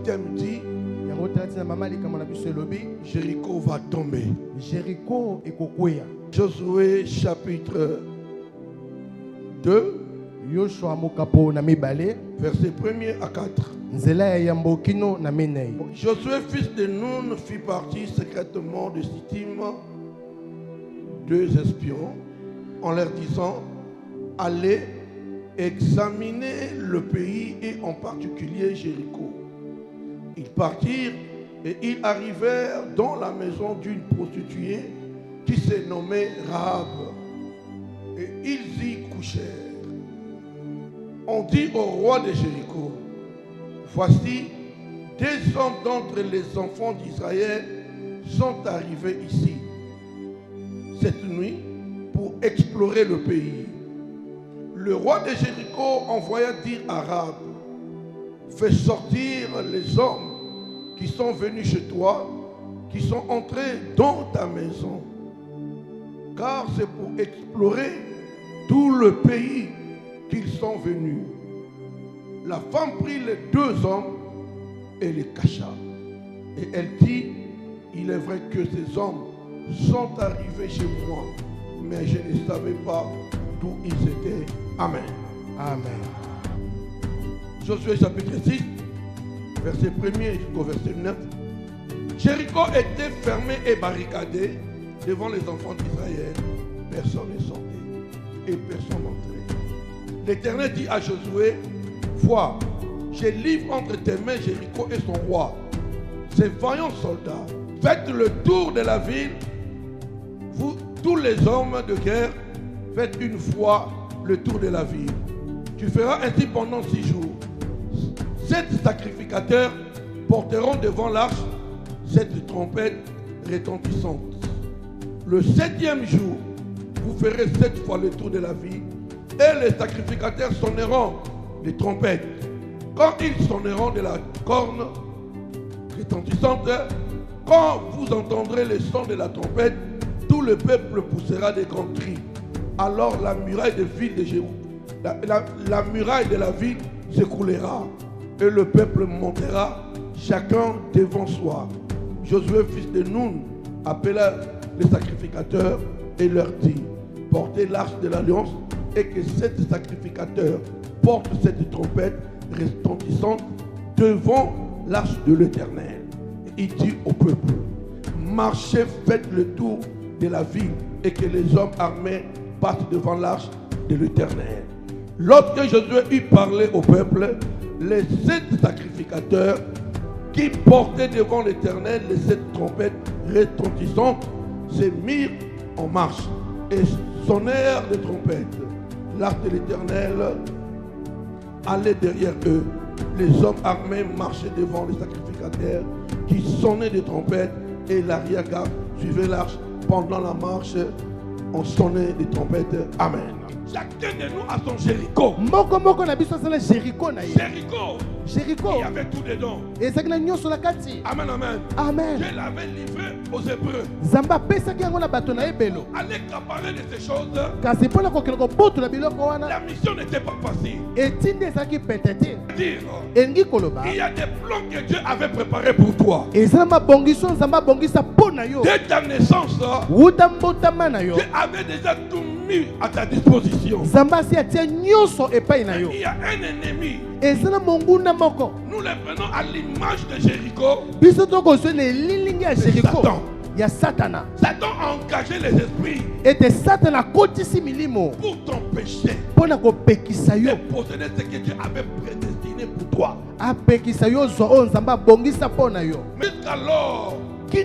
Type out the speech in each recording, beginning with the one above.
8e dit, Jéricho va tomber. Josué chapitre 2, verset 1er à 4. Josué, fils de Nun, fit partie secrètement de Sittim 2 espions en leur disant: allez examiner le pays et en particulier Jéricho. Ils partirent et ils arrivèrent dans la maison d'une prostituée qui s'est nommée Rahab. Et ils y couchèrent. On dit au roi de Jéricho: voici, des hommes d'entre les enfants d'Israël sont arrivés ici cette nuit pour explorer le pays. Le roi de Jéricho envoya dire à Rahab: fais sortir les hommes qui sont venus chez toi, qui sont entrés dans ta maison, car c'est pour explorer tout le pays qu'ils sont venus. La femme prit les 2 hommes et les cacha. Et elle dit: il est vrai que ces hommes sont arrivés chez moi, mais je ne savais pas d'où ils étaient. Amen. Amen. Josué chapitre 6, verset 1er jusqu'au verset 9. Jéricho était fermé et barricadé devant les enfants d'Israël. Personne ne sortait et personne n'entrait. L'Éternel dit à Josué: vois, je livre entre tes mains Jéricho et son roi, ces vaillants soldats. Faites le tour de la ville, vous tous les hommes de guerre, faites une fois le tour de la ville. Tu feras ainsi pendant 6 jours. 7 sacrificateurs porteront devant l'arche 7 trompettes retentissantes. Le 7e jour, vous ferez 7 fois le tour de la ville, et les sacrificateurs sonneront les trompettes. Quand ils sonneront de la corne retentissante, quand vous entendrez le son de la trompette, tout le peuple poussera des grands cris. Alors la muraille de ville de Jéricho, la muraille de la ville s'écroulera, et le peuple montera chacun devant soi. Josué, fils de Nun, appela les sacrificateurs et leur dit: portez l'arche de l'alliance, et que 7 sacrificateurs portent cette trompette retentissante devant l'arche de l'Éternel. Il dit au peuple: marchez, faites le tour de la ville, et que les hommes armés partent devant l'arche de l'Éternel. Lorsque Josué eut parlé au peuple, les 7 sacrificateurs qui portaient devant l'Éternel les 7 trompettes retentissantes se mirent en marche et sonnèrent les trompettes. L'arche de l'Éternel allait derrière eux. Les hommes armés marchaient devant les sacrificateurs qui sonnaient des trompettes, et l'arrière-garde suivait l'arche. Pendant la marche, on sonnait des trompettes. Amen. Chacun de nous a son Jéricho. Jéricho, il y avait tout dedans. Amen, amen. Amen. Je l'avais livré aux Hébreux. Allez accaparer de ces choses. La mission n'était pas facile. Dire, il y a des plans que Dieu avait préparés pour toi. Dès ta naissance, Dieu avait déjà tout mis à ta disposition. Il y a un ennemi. Nous les prenons à l'image de Jéricho. Satan a engagé les esprits pour t'empêcher de posséder ce que Dieu avait prédestiné pour toi. Jusqu'alors, il y a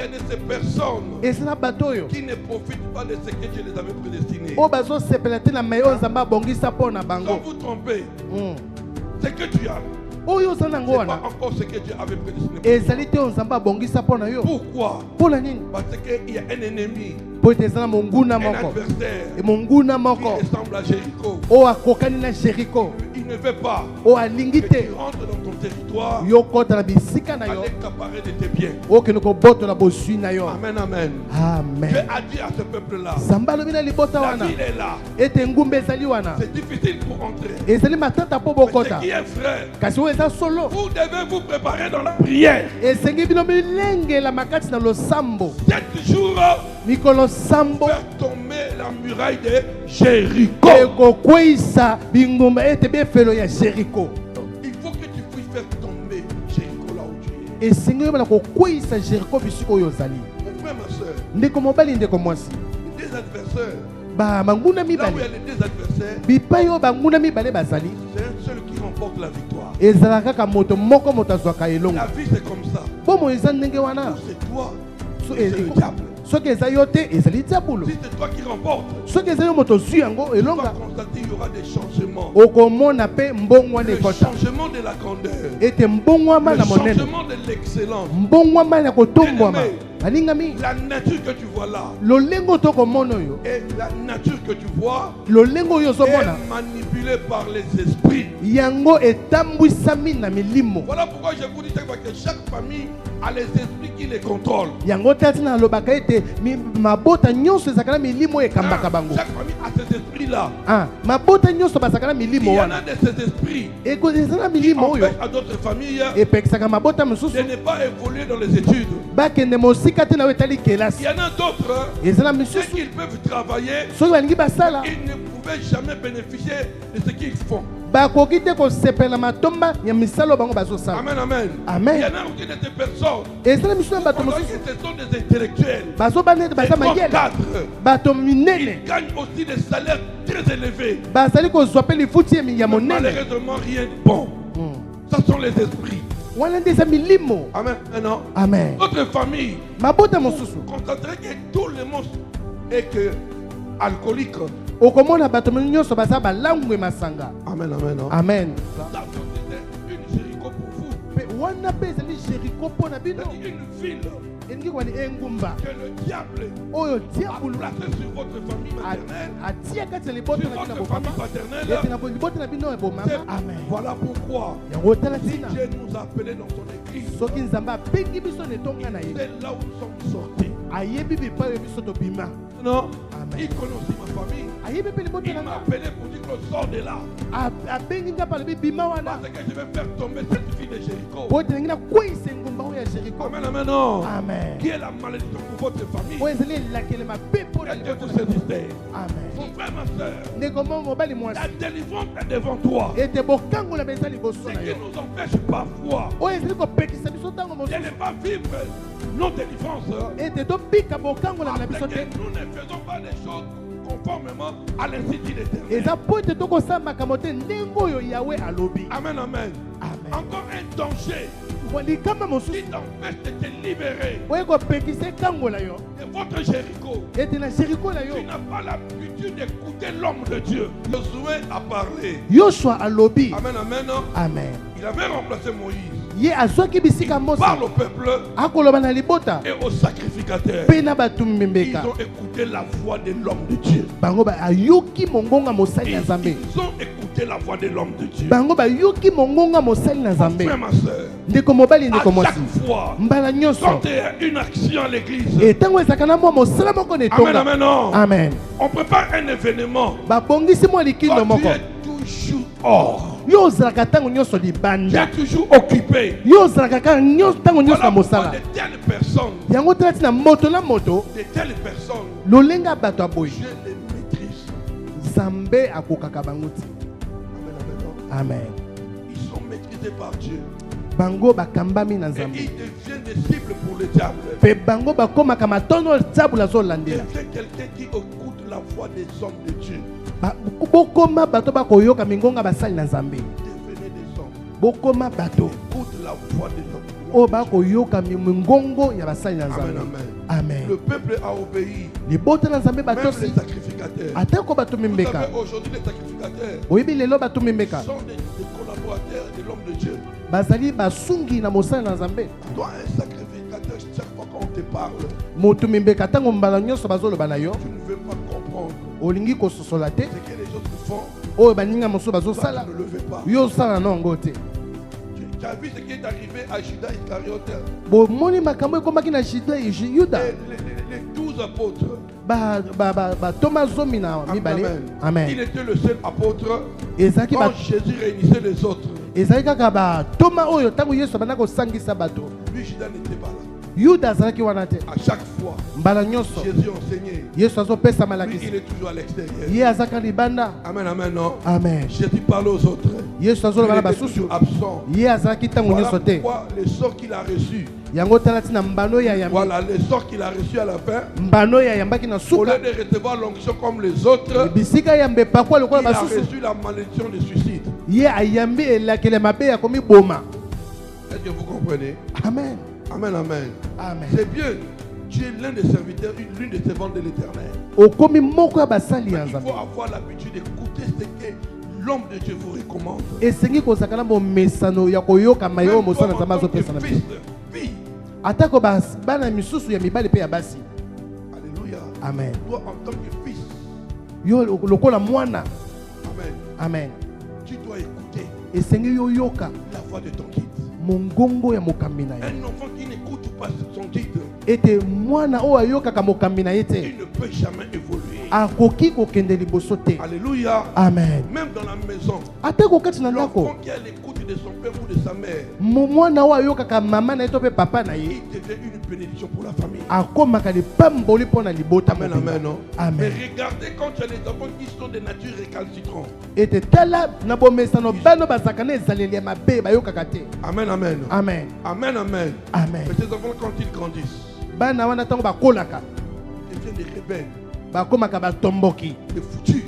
de ces personnes qui ne profitent pas de ce que Dieu les avait prédestinés. Quand vous trompez, ce que tu as, ce n'est pas encore ce que Dieu avait prédestiné pour toi. Pourquoi? Parce qu'il y a un ennemi, un adversaire qui ressemble à Jéricho. Il ne veut pas que tu rentres dans ton territoire, yokota na bisika na yo allez accaparer de tes biens. okende koboto na bosui na yo. Amen, amen. Amen. Dieu a dit à ce peuple-là, Zamba lobi na libota la wana ville est là. ete ngumba ezali wana C'est difficile pour entrer. ezali matata po Mais bokota ce qui est frère, kasi oyo eza solo vous devez vous préparer dans la prière. esengi bino bilengela makati na losambo 7 jours, mikolo sambo faire tomber la muraille de Jéricho. ekokweyisa bingumba ete befelo ya Jericho. Il faut que tu puisses faire tomber Jéricho là où tu es. esengi oyebana kokweyisa Jericho bisika oyo ozali. Mon frère, ma soeur, ndeko mobali ndeko mwasi des adversaires, bamanguna là où il y a mibale les deux adversaires, bipai oyo banguna mibale bazali c'est un seul qui remporte la victoire. ezala kaka moto moko moto azwaka elongo. La vie c'est comme ça. bomo eza ndenge wana C'est toi, So- et c'est le diable. soki eza yo te ezali diabolo. Si c'est toi qui remportes, soki eza yo moto ozwi yango tu vas elonga constater qu'il y aura des changements. okomona mpe mbongwana Le ekota changement de la grandeur, ete mbongwama le na monene changement de l'excellence. mbongwama ya kotombwama alingami La nature que tu vois là lolengo tokomona oyo et la nature que tu vois lolengo oyo ozomona est manipulée par les esprits. yango etambwisami na milimo. Voilà pourquoi je vous dis chaque fois que chaque famille a les esprits qui les contrôlent. yango tati na lobaka ete mabota nyonso ezalaka na milimo ekambaka bango. Chaque famille a ces esprits-là. mabota nyonso bazalaka na Il milimo y en wana a de ces esprits eza na qui milimo oyo empêchent à d'autres familles epekisaka mabota de mosusu ne pas évoluer dans les études. bakende mosika te na oyo etali Il kelasi. y en a d'autres, eza na dès misusu qu'ils peuvent travailler, soki balingi basala ils ne pouvaient jamais bénéficier de ce qu'ils font. bakoki te kosepela matomba ya misala oyo bango bazosala. Amen, amen. Amen. Il y en a aussi de ces personnes. eza na misusu na bato Pendant que mosusu ce sont des intellectuels, bazobana ete des baza grands mayele cadres, bato minene ils gagnent aussi des salaires très élevés. bazali kozwa mpe lifuti ya Mais monene. malheureusement, rien de bon. Ça sont les esprits. wana nde eza milimo. Amen. Maintenant, amen. notre famille, mabota mosusu vous constaterez que tout le monde est que alcoolique. okomona bato nyonso baza balangwe masanga. Amen, amen. Non? amen. Ça, c'est une Jéricho pour vous. mpe wana mpe ezali Jericho mpo na bino C'est une ville elingi kwani engumba que le diable oyo a diabolo placée sur votre famille maternelle, atia kati ya libota sur na bino votre ya famille bopapa paternelle. ete na libota na bino ya bomama. C'est- amen. Voilà pourquoi yango tala tina Dieu nous a appelés dans son église. soki nzambe abengi biso na etonga na ye C'est là où nous sommes sortis. ayebi bipai oyo biso tobima. Non, Amen. il connaît aussi ma famille. ayebi mpe libota Il na m'a nga appelé pour dire que sort de là. abengi nga palobi bima wana Parce que je vais faire tomber cette fille de Jéricho. po ete nangi nakweyisa engumba oyo ya Jericho. Amen, amen, non. amen. Qui est la malédiction pour votre famille? oyo ezali elakele mabe mpo na Que Dieu libota vous na bino. saisisse. amen. Mon frère, ma soeur, ndeko mo mobali mwasi la délivrance est devant toi. ete bokangola mpe eza liboso Ce na qui yo nous empêche parfois oyo ezali kopekisa biso ntango de mosusu ne pas vivre nos délivrances. ete tobika bokangola na biso Parce que te nous ne faisons pas les choses conformément à l'institut d'éternel. eza mpo ete tokosala makambo te ndenge oyo yawe alobi. Amen, amen. amen. Encore un danger likama mosusu qui t'empêche de te libérer oyo kopekisa ekangola yo de votre Jéricho. ete na Jericho na Tu yo n'as pas l'habitude d'écouter l'homme de Dieu. Josué a parlé. yoshua alobi. Amen, amen. amen. Il avait remplacé Moïse. ye azwaki bisika mosi Parle au peuple akoloba na libota et aux sacrificateurs. mpe na bato Ils mbembeka ont écouté la voix de l'homme de Dieu. bango ayoki mongonga mosali na nzambe. Ils ont écouté la voix de l'homme de Dieu. bango bayoki mongonga mosali na Mon nzambe. frère, ma soeur, ndeko mobali à ndeko mwasi chaque fois, mbala nyonso quand il y a une action à l'église, etango ezalaka na mwa mosala moko na amen, etonga. amen, non. amen. On prépare un événement. babongisi mwa likindo Quand tu moko es toujours hors, yo ozalaka ntango nyonso tu libanda es toujours occupé. yo ozalaka kaka ntango nyonso Voilà na pourquoi mosala de telles personnes, yango tala tina moto na moto de telles personnes, lolenga bato aboyi Dieu les maîtrise. nzambe akokaka bango ti. Amen, amen, non. amen. Ils sont maîtrisés par Dieu. bango bakambami na Et nzambe ils deviennent des cibles pour le diable. mpe bango bakomaka matondo diabolo azolandela. Deviens quelqu'un qui écoute la voix des hommes de Dieu. bokoma bato bakoyoka mingonga basali na nzambe. Devenez des hommes. bokoma bato Écoute la voix des hommes. oyo bakoyoka mingongo ya basali na Amen, nzambe. amen. amen. Le peuple a obéi. libota na nzambe Même batosi les sacrificateurs. atako bato Vous mimbeka savez, aujourd'hui, les sacrificateurs oyebi lelo bato mimbeka sont des collaborateurs de l'homme de Dieu. bazali basungi na mosala na nzambe. Toi, un sacrificateur, chaque fois qu'on te parle, moto mimbeka ntango mbala nyonso bazoloba na yo tu ne veux pas comprendre olingi kososola te ce que les autres font. oyo baninga mosusu Toi, bazosala tu ne le veux pas. yo osala nango te. Tu es Tu as vu ce qui est arrivé à Judas Iscariote? bomoni makambo ekomaki na Yuda. Les 12 apôtres. Thomas zomi na mibale. Amen. Il était le seul apôtre Ezaki quand Jésus réunissait les autres. ezali kaka ba Thomas oyo tango Yesu abanda kosangisa bato. Lui, Judas n'était pas là. Yuda azalaki wana te. À chaque fois, Mbala nyonso Jésus enseignait. Yesu azopesa Lui, malakisi. il est toujours à l'extérieur. Ye azaka libanda. Amen, amen, non? Amen. Jésus parle aux autres. Yesu Il azoloba na était basusu. toujours absent. Ye azalaki tango Voilà nyonso te. pourquoi les sorts qu'il a reçus. Yango talati na mbano ya yambi. Voilà les sorts qu'il a reçus à la fin. Mbano ya yambaki na Au suka. lieu de recevoir l'onction comme les autres, Bisika yambe pakwa il lokola a basusu. reçu la malédiction de suicide. Ye ayambi elakele mabe ya komi boma. Est-ce que vous comprenez? Amen. Amen, amen. Amen. C'est bien. Tu es l'un des serviteurs, l'une des servantes de l'Éternel. Okomi moko ya basali ya Il faut Nzambe. avoir l'habitude d'écouter ce que l'homme de Dieu vous recommande. Esengi kozaka na bomesano ya koyoka mayo Même mosala toi, Nzambe en tant que azopesa na fils, biso. fille. Atako bana misusu ya mibali pe ya basi. Alléluia. Amen. Toi, en tant que fils. Yo lokola mwana. Amen. Amen. Tu dois écouter Esengi yo yoka la voix de ton guide. mongongo ya mokambi na ye. Un enfant qui n'écoute pas son guide, Ete mwana oyo ayokaka mokambi na ye te. il ne peut jamais évoluer. Akoki kokende liboso te. Alléluia. Amen. Même dans la maison, Atako kati na ndako. l'enfant qui a l'écoute de son père ou de sa mère, Mwana oyo ayokaka mama na ye to pe papa na ye. il devient une bénédiction pour la famille. Akomaka lipamboli mpo na libota Amen, mobimba. amen, non? Amen. Mais regardez quand tu as les enfants qui sont de nature récalcitrante. Ete tala na bomesano bano bazaka na ezaleli ya mabe bayokaka te. Amen, amen. Amen. Amen, amen. Amen. Mais ces enfants, quand ils grandissent, Bana wana tango bakolaka ils deviennent des rebelles, bakomaka batomboki. des foutus.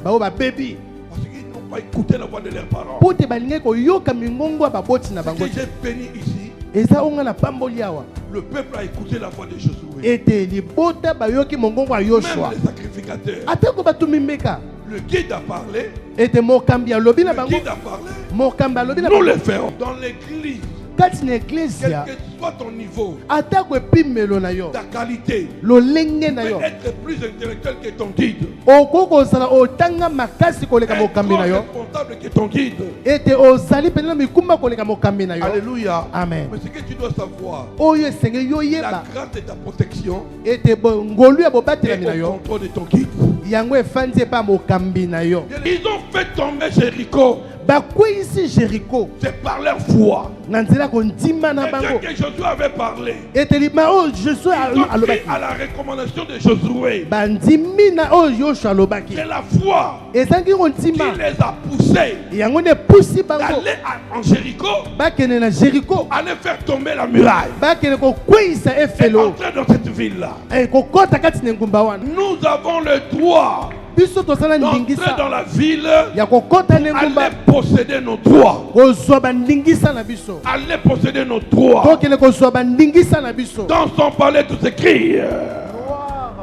Bao babebi. Parce qu'ils n'ont pas écouté la voix de leurs parents. Po te balingi koyoka mingongo ya baboti na Ce bango que te. j'ai béni ici, Eza onga na pamboli awa. le peuple a écouté la voix de Josué. Ete libota bayoki mongongo ya Même Yoshua. les sacrificateurs. Atako batumi mbeka. Le guide a parlé. Ete mokambi alobi na Le bango. guide a parlé. Mokambi alobi na Nous bango. le faisons dans l'église. Kati na eklezia. Quel que soit ton niveau, Atako epimelo na yo. ta qualité, Lolenge na peut yo. être plus intellectuel que ton guide. Okoko ozala otanga makasi koleka Être mokambi na yo. responsable que ton guide. Ete ozali pena mikumba koleka mokambi na yo. Alléluia. Amen. Mais ce que tu dois savoir, Oyo esenge yo la yeba. grâce de ta protection Ete ngolu ya bobatelami na est au yo. contrôle de ton guide. Yango efandi epa mokambi na yo. Ils ont fait tomber Jéricho. Bakweyisi Jericho. C'est par leur foi. Na nzela kondima na Et bango. dès que Josué avait parlé, Ete lima o Joshua ils ont pris alobaki. à la recommandation de Josué. Bandimi na o Joshua alobaki. C'est la foi Ezangi qui kondima. les a poussés Yango ne pusi bango. d'aller en Jéricho, Bakene na Jericho. aller faire tomber la muraille. Bakene kokweyisa Et efelo. entrer dans cette ville-là. Kokota kati na ngumba wana. Nous avons le droit Biso tosala d'entrer ndingisa. dans la ville, Ya kokota na ngumba. aller posséder nos droits. Kozwa bandingisa na biso. Aller posséder nos droits. Tokele kozwa bandingisa na biso. Dans son palais, tout s'écrit.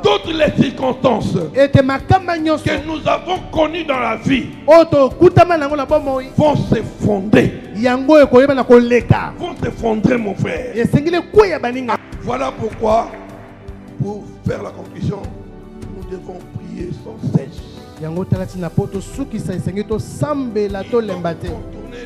Toutes les circonstances Ete makamba nyonso. que nous avons connues dans la vie Oto kutama nango na bomoi. vont s'effondrer. Yango ekoyeba na koleka. Vont s'effondrer, mon frère. Esengile kweya baninga. Voilà pourquoi, pour faire la conclusion, nous devons prier sans cesse. Yango talati na poto suki sa esengi to sambela to Ils ont lembate. contourné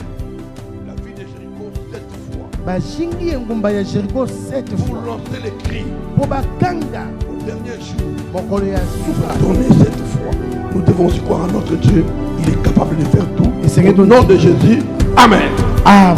la ville de Jéricho 7 fois. Bashingi engumba ya Jericho 7 Pour fois. lancer les cris Po bakanga au dernier jour. mokolo ya suka. Tourner 7 fois. Nous devons aussi croire en notre Dieu. Il est capable de faire tout. Et c'est Au nom de Jésus. Amen. Amen.